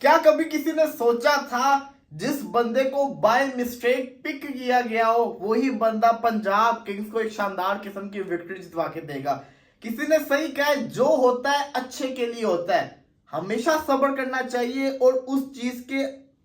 क्या कभी किसी ने सोचा था जिस बंदे को बाय मिस्टेक पिक किया गया हो वही बंदा पंजाब किंग्स को एक शानदार किस्म की विक्ट्री जितवा के देगा। किसी ने सही कहा है, जो होता है अच्छे के लिए होता है। हमेशा सब्र करना चाहिए और उस चीज के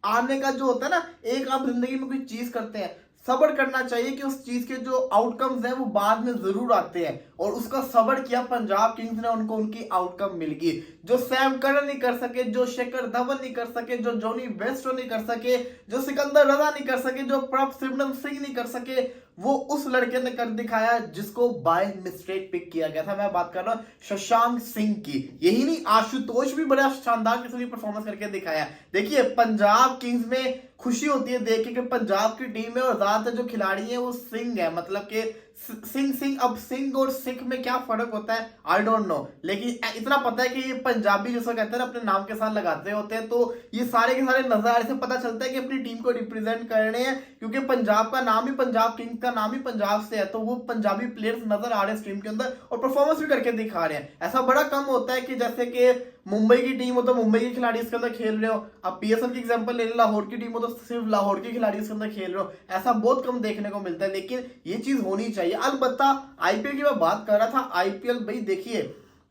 आने का जो होता है ना, एक आप जिंदगी में कोई चीज करते हैं, सब्र करना चाहिए कि उस चीज के जो आउटकम्स हैं वो बाद में जरूर आते हैं। और उसका सब्र किया पंजाब किंग्स ने, उनको उनकी आउटकम मिल गई। जो सैम करन नहीं कर सके, जो शेखर धवन नहीं कर सके, जो जॉनी बेस्टो नहीं कर सके, जो सिकंदर रजा नहीं कर सके, जो प्रभ सिमरन सिंह नहीं कर सके, वो उस लड़के ने कर दिखाया जिसको बाय मिस्टेक पिक किया गया था। मैं बात कर रहा हूं शशांक सिंह की। यही नहीं, आशुतोष भी बड़ा शानदार किस्म की परफॉर्मेंस करके दिखाया। देखिए, पंजाब किंग्स में खुशी होती है देख के कि पंजाब की टीम में और ज्यादातर जो खिलाड़ी हैं वो सिंह है, मतलब कि सिंह। अब सिंह और सिख में क्या फर्क होता है आई डोंट नो, लेकिन इतना पता है कि ये पंजाबी जैसा कहते हैं ना अपने नाम के साथ लगाते होते हैं। तो ये सारे के सारे नजारे से पता चलता है कि अपनी टीम को रिप्रेजेंट कर रहे हैं, क्योंकि पंजाब का नाम ही, पंजाब किंग्स का नाम ही पंजाब से है। तो वो पंजाबी प्लेयर्स नजर आ रहे हैं टीम के अंदर और परफॉर्मेंस भी करके दिखा रहे हैं। ऐसा बड़ा कम होता है कि जैसे कि मुंबई की टीम हो तो मुंबई के खिलाड़ी इसके अंदर खेल रहे हो, अब पीएसएल की एग्जांपल ले लो, लाहौर की टीम हो तो सिर्फ लाहौर के खिलाड़ी इसके अंदर खेल रहे हो। ऐसा बहुत कम देखने को मिलता है, लेकिन ये चीज होनी चाहिए। अलबत्ता आईपीएल की मैं बात कर रहा था, आईपीएल भाई देखिए,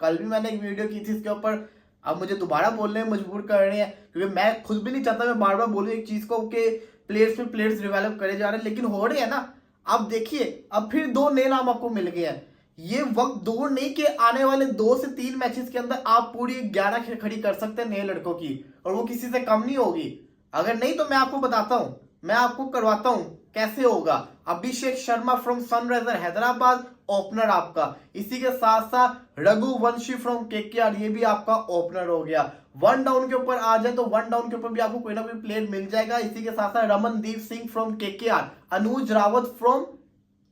कल भी मैंने एक वीडियो की थी इसके ऊपर, अब मुझे दोबारा बोलने में मजबूर कर रहे हैं क्योंकि मैं खुद भी नहीं चाहता मैं बार बार बोलूं एक चीज को कि प्लेयर्स पे प्लेयर्स डेवलप करे जा रहे हैं, लेकिन हो रहे हैं ना। अब देखिए, अब फिर दो नए नाम आपको मिल गए हैं। ये वक्त दूर नहीं कि आने वाले 2 से 3 मैचेस के अंदर आप पूरी 11 खड़ी कर सकते हैं नए लड़कों की, और वो किसी से कम नहीं होगी। अगर नहीं तो मैं आपको बताता हूं, मैं आपको करवाता हूं कैसे होगा। Abhishek Sharma from Sunriser Hyderabad opener आपका, इसी के साथ साथ रघुवंशी फ्रॉम केकेआर, ये भी आपका ओपनर हो गया। वन डाउन के ऊपर आ जाए तो वन डाउन के ऊपर भी आपको कोई ना कोई प्लेयर मिल जाएगा। इसी के साथ साथ Ramandeep Singh from KKR, Anuj Rawat from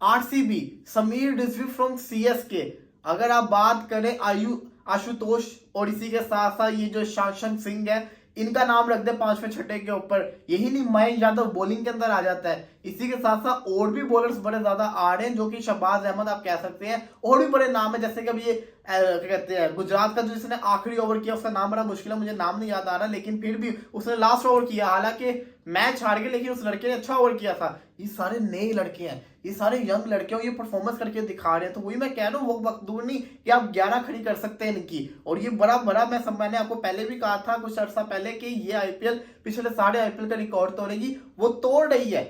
RCB, Sameer Rizvi from CSK. अगर आप बात करें आशुतोष और इसी के साथ साथ ये जो शशांक सिंह है, इनका नाम रख दे 5वें छठे के ऊपर। यही नहीं, मयंक यादव बॉलिंग के अंदर आ जाता है। इसी के साथ साथ और भी बॉलर्स बड़े ज्यादा आ रहे हैं, जो कि शहबाज अहमद आप कह सकते हैं, और भी बड़े नाम है। जैसे कि अब ये क्या कहते हैं, गुजरात का जो जिसने आखिरी ओवर किया उसका नाम बड़ा मुश्किल है, मुझे नाम नहीं याद आ रहा, लेकिन फिर भी उसने लास्ट ओवर किया, हालांकि मैच हार गए लेकिन उस लड़के ने अच्छा ओवर किया था। ये सारे नए लड़के हैं, ये सारे यंग लड़के हैं, ये परफॉर्मेंस करके दिखा रहे हैं। तो वही मैं कह रहा हूँ, वो वक्त दूर नहीं कि आप 11 खड़ी कर सकते हैं इनकी। और ये बड़ा बड़ा मैंने आपको पहले भी कहा था कुछ अर्सा पहले कि ये आईपीएल पिछले सारे आईपीएल का रिकॉर्ड तोड़ेगी, वो तोड़ रही है।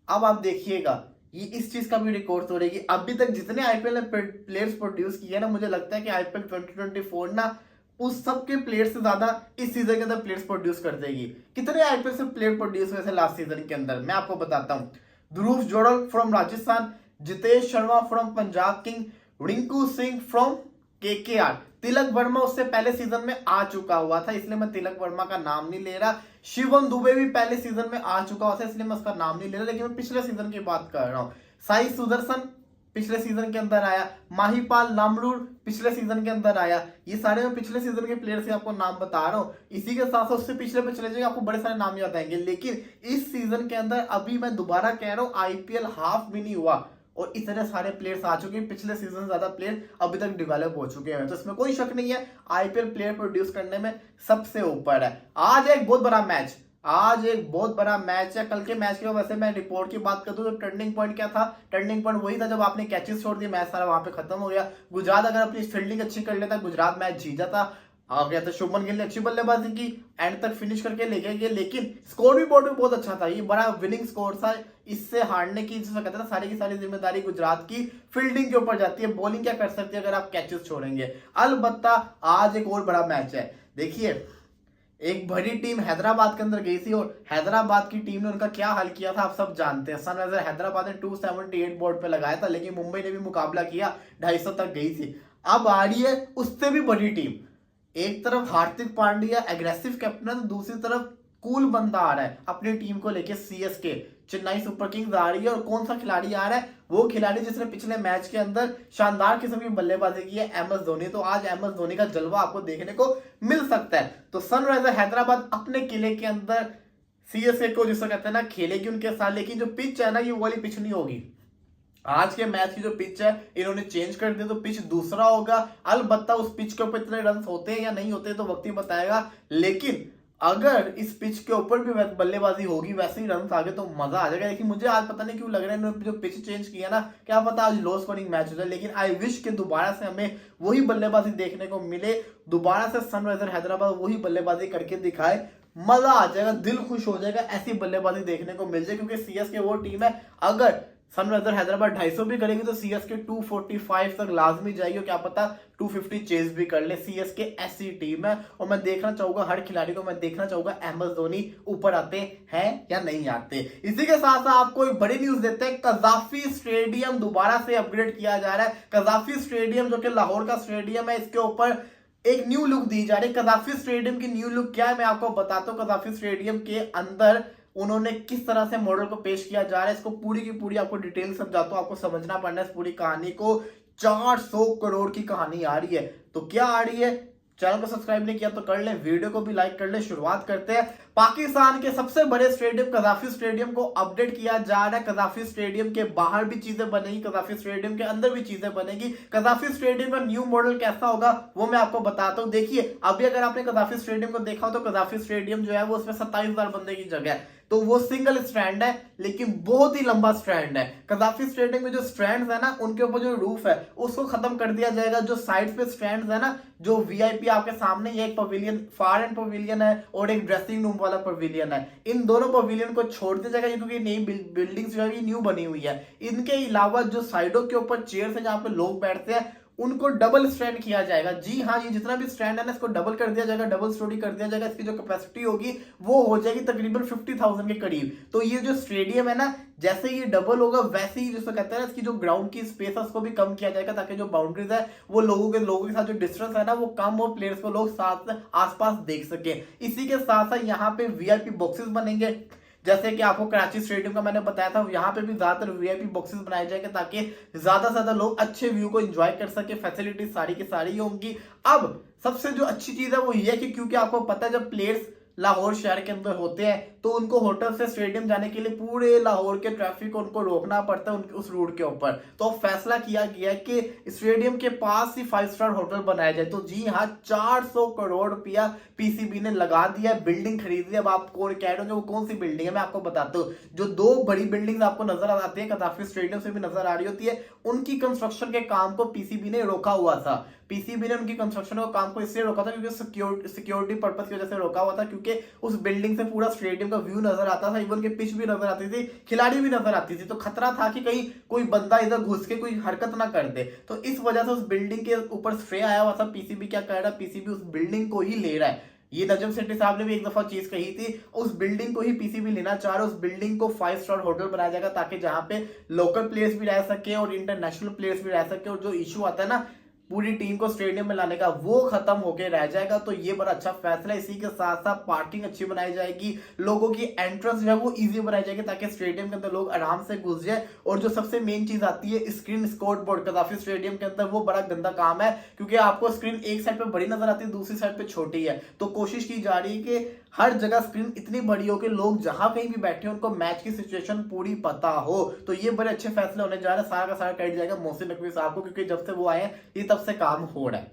अब आप देखिएगा, ये इस चीज का भी रिकॉर्ड तोड़ेगी। अभी तक जितने आईपीएल ने प्लेयर्स प्रोड्यूस किए ना, मुझे लगता है कि आईपीएल 2024 ना उस सब के प्लेयर से ज्यादा इस सीजन के अंदर प्लेयर्स प्रोड्यूस कर देगी। कितने आईपीएल से प्लेयर प्रोड्यूस हुए थे लास्ट सीजन के अंदर, मैं आपको बताता हूं। Dhruv Jurel from Rajasthan, Jitesh Sharma from Punjab King, Rinku Singh from KKR, Tilak Varma उससे पहले सीजन में आ चुका हुआ था इसलिए मैं तिलक वर्मा का नाम नहीं ले रहा। शिवम दुबे भी पहले सीजन में आ चुका हुआ था इसलिए मैं उसका नाम नहीं ले रहा, लेकिन मैं पिछले सीजन की बात कर रहा हूं। साई सुदर्शन पिछले सीजन के अंदर आया, माहीपाल लामरूर पिछले सीजन के अंदर आया। ये सारे मैं पिछले सीजन के प्लेयर से आपको नाम बता रहा हूं। इसी के साथ साथ उससे पिछले पे चले जाएंगे, आपको बड़े सारे नाम याद आएंगे। लेकिन इस सीजन के अंदर अभी मैं दोबारा कह रहा हूं, आईपीएल हाफ भी नहीं हुआ और इतने सारे प्लेयर्स आ चुके हैं। पिछले सीजन से ज्यादा प्लेयर अभी तक डेवलप हो चुके हैं, तो इसमें कोई शक नहीं है आईपीएल प्लेयर प्रोड्यूस करने में सबसे ऊपर है। आज एक बहुत बड़ा मैच, आज एक बहुत बड़ा मैच है। कल के मैच के वैसे मैं रिपोर्ट की बात करूं तो टर्निंग पॉइंट क्या था, टर्निंग पॉइंट वही था जब आपने कैचेस छोड़ दिए, मैच सारा वहां पे खत्म हो गया। गुजरात अगर अपनी फील्डिंग अच्छी कर लेता, गुजरात मैच जीत जाता। आ गया था, शुभमन गिल ने अच्छी बल्लेबाजी की, एंड तक फिनिश करके लेके गए, लेकिन स्कोर भी बोर्ड में बहुत अच्छा था। ये बड़ा विनिंग स्कोर था, इससे हारने की जिसे कहते हैं ना सारी की सारी जिम्मेदारी गुजरात की फील्डिंग के ऊपर जाती है। बॉलिंग क्या कर सकती है अगर आप कैचेस छोड़ेंगे। अलबत्ता आज एक और बड़ा मैच है। देखिए, एक बड़ी टीम हैदराबाद के अंदर गई थी और हैदराबाद की टीम ने उनका क्या हाल किया था आप सब जानते हैं। सनराइजर हैदराबाद ने 278 बोर्ड पे लगाया था, लेकिन मुंबई ने भी मुकाबला किया, 250 तक गई थी। अब आ रही है उससे भी बड़ी टीम। एक तरफ हार्दिक पांड्या एग्रेसिव कैप्टन, दूसरी तरफ कूल बंदा आ रहा है अपनी टीम को लेके, सीएसके चेन्नई सुपर किंग्स आ रही है। और कौन सा खिलाड़ी आ रहा है, वो खिलाड़ी जिसने पिछले मैच के अंदर शानदार किस्म की बल्लेबाजी की है, एम एस धोनी। तो आज एम एस धोनी का जलवा आपको देखने को मिल सकता है। तो सनराइजर हैदराबाद अपने किले के अंदर सीएसके को जिसको कहते हैं ना खेलेगी उनके साथ, लेकिन जो पिच है ना ये वाली पिच नहीं होगी। आज के मैच की जो पिच है इन्होंने चेंज कर दिया, तो पिच दूसरा होगा। अलबत्ता उस पिच के ऊपर इतने रन होते हैं या नहीं होते तो वक्त ही बताएगा, लेकिन अगर इस पिच के ऊपर भी बल्लेबाजी होगी, वैसे ही रन आगे, तो मजा आ जाएगा। लेकिन मुझे आज पता नहीं क्यों लग रहा है इन्होंने जो पिच चेंज किया ना, क्या पता आज लो स्कोरिंग मैच हो जाए। लेकिन आई विश कि दोबारा से हमें वही बल्लेबाजी देखने को मिले, दोबारा से सनराइजर हैदराबाद वही बल्लेबाजी करके दिखाए, मजा आ जाएगा, दिल खुश हो जाएगा, ऐसी बल्लेबाजी देखने को मिल जाए। क्योंकि सीएसके वो टीम है, अगर सनराइजर हैदराबाद 250 भी करेगी तो सीएसके 245 तक लाजमी जाएगी, और क्या पता 250 चेज भी कर ले। सीएसके ऐसी टीम है, और मैं देखना चाहूंगा हर खिलाड़ी को, मैं देखना चाहूंगा एमएस धोनी ऊपर आते हैं या नहीं आते। इसी के साथ साथ आपको एक बड़ी न्यूज देते हैं, कजाफी स्टेडियम दोबारा से अपग्रेड किया जा रहा है। कजाफी स्टेडियम जो कि लाहौर का स्टेडियम है, इसके ऊपर एक न्यू लुक दी जा रही है। कजाफी स्टेडियम की न्यू लुक क्या है मैं आपको बताता हूँ। कजाफी स्टेडियम के अंदर उन्होंने किस तरह से मॉडल को पेश किया जा रहा है, इसको पूरी की पूरी आपको डिटेल समझाता हूं, आपको समझना पड़ना है इस पूरी कहानी को। 400 करोड़ की कहानी आ रही है, तो क्या आ रही है, चैनल को सब्सक्राइब नहीं किया तो कर ले, वीडियो को भी लाइक कर ले। शुरुआत करते हैं। पाकिस्तान के सबसे बड़े स्टेडियम कजाफी स्टेडियम को अपडेट किया जा रहा है। कजाफी स्टेडियम के बाहर भी चीजें बनेगी, कजाफी स्टेडियम के अंदर भी चीजें बनेगी। कजाफी स्टेडियम का न्यू मॉडल कैसा होगा वो मैं आपको बताता हूं। देखिए, अभी अगर आपने कजाफी स्टेडियम को देखा हो तो कजाफी स्टेडियम जो है वो उसमें 27,000 बंदे की जगह है, तो वो सिंगल स्ट्रैंड है, लेकिन बहुत ही लंबा स्ट्रैंड है। कजाफी स्टेडियम में जो स्ट्रैंड्स है ना, उनके ऊपर जो रूफ है उसको खत्म कर दिया जाएगा। जो साइड पे स्ट्रैंड्स है ना, जो वीआईपी आपके सामने ही एक पवेलियन, फार एंड पवेलियन है और एक ड्रेसिंग रूम वाला पवेलियन है, इन दोनों पवेलियन को छोड़ दिया जाएगा क्योंकि नई बिल्डिंग जो है न्यू बनी हुई है। इनके अलावा जो साइडों के ऊपर चेयर्स है जहां पे लोग बैठते हैं, उनको डबल स्टैंड किया जाएगा। जी हाँ, ये जितना भी स्टैंड है ना, इसको डबल कर दिया जाएगा, डबल स्टोरी कर दिया जाएगा। इसकी जो कैपेसिटी होगी वो हो जाएगी तकरीबन 50,000 के करीब। तो ये जो स्टेडियम है ना, जैसे ये डबल होगा वैसे ही जिसको कहते हैं ना, इसकी जो ग्राउंड की स्पेस है उसको भी कम किया जाएगा, ताकि जो बाउंड्रीज है वो लोगों के साथ जो डिस्टेंस है ना वो कम हो, प्लेयर्स को लोग साथ आसपास देख सके। इसी के साथ साथ यहाँ पे वीआईपी बॉक्सेस बनेंगे, जैसे कि आपको कराची स्टेडियम का मैंने बताया था, यहाँ पे भी ज्यादातर वीआईपी बॉक्सेस बनाए जाएंगे ताकि ज्यादा से ज्यादा लोग अच्छे व्यू को एंजॉय कर सके। फैसिलिटी सारी की सारी होंगी। अब सबसे जो अच्छी चीज है वो ये है कि क्योंकि आपको पता है जब प्लेयर्स लाहौर शहर के अंदर होते हैं तो उनको होटल से स्टेडियम जाने के लिए पूरे लाहौर के ट्रैफिक को उनको रोकना पड़ता है उस रूट के ऊपर। तो फैसला किया गया है कि स्टेडियम के पास ही 5 स्टार होटल बनाया जाए। तो जी हाँ, 400 करोड़ रुपया पीसीबी ने लगा दिया है, बिल्डिंग खरीद ली। अब आप कौन कह रहे हो वो कौन सी बिल्डिंग है, मैं आपको बताता हूँ। जो 2 बड़ी बिल्डिंग आपको नजर आती है, कजाफी स्टेडियम से भी नजर आ रही होती है, उनकी कंस्ट्रक्शन के काम को पीसीबी ने रोका हुआ था। पीसीबी ने उनकी कंस्ट्रक्शन का काम को इसलिए रोका था क्योंकि सिक्योरिटी पर्पस की वजह से रोका हुआ था, क्योंकि उस बिल्डिंग से पूरा स्टेडियम का व्यू नजर आता था, इवन के पिच भी नजर आती थी, खिलाड़ी भी नजर आती थी। तो खतरा था कि कहीं कोई बंदा इधर घुस के कोई हरकत ना कर दे। तो इस वजह से उस बिल्डिंग के ऊपर स्प्रे आया हुआ था। पीसीबी क्या कर रहा है, पीसीबी उस बिल्डिंग को ही ले रहा है। ये नजम सेठी साहब ने भी एक दफा चीज कही थी, उस बिल्डिंग को ही पीसीबी लेना चाह रहा है। उस बिल्डिंग को 5 स्टार होटल बनाया जाएगा ताकि जहां पे लोकल प्लेयर्स भी रह सके और इंटरनेशनल प्लेयर्स भी रह सके, और जो इशू आता है ना पूरी टीम को स्टेडियम में लाने का, वो खत्म होके रह जाएगा। तो ये बड़ा अच्छा फैसला है। इसी के साथ साथ पार्किंग अच्छी बनाई जाएगी, लोगों की एंट्रेंस जो है वो इजी बनाई जाएगी ताकि स्टेडियम के अंदर लोग आराम से घुस जाए। और जो सबसे मेन चीज आती है screen score board, Gaddafi stadium के अंदर वो बड़ा गंदा काम है, क्योंकि आपको स्क्रीन एक साइड पे बड़ी नजर आती है, दूसरी साइड पे छोटी है। तो कोशिश की जा रही है कि हर जगह स्क्रीन इतनी बड़ी हो कि लोग जहां कहीं भी बैठे हो उनको मैच की सिचुएशन पूरी पता हो। तो ये बड़े अच्छे फैसले होने जा रहे हैं। सारा का सारा क्रेडिट जाएगा मोहसिन नकवी साहब को, क्योंकि जब से वो आए ये तब से काम हो रहा है।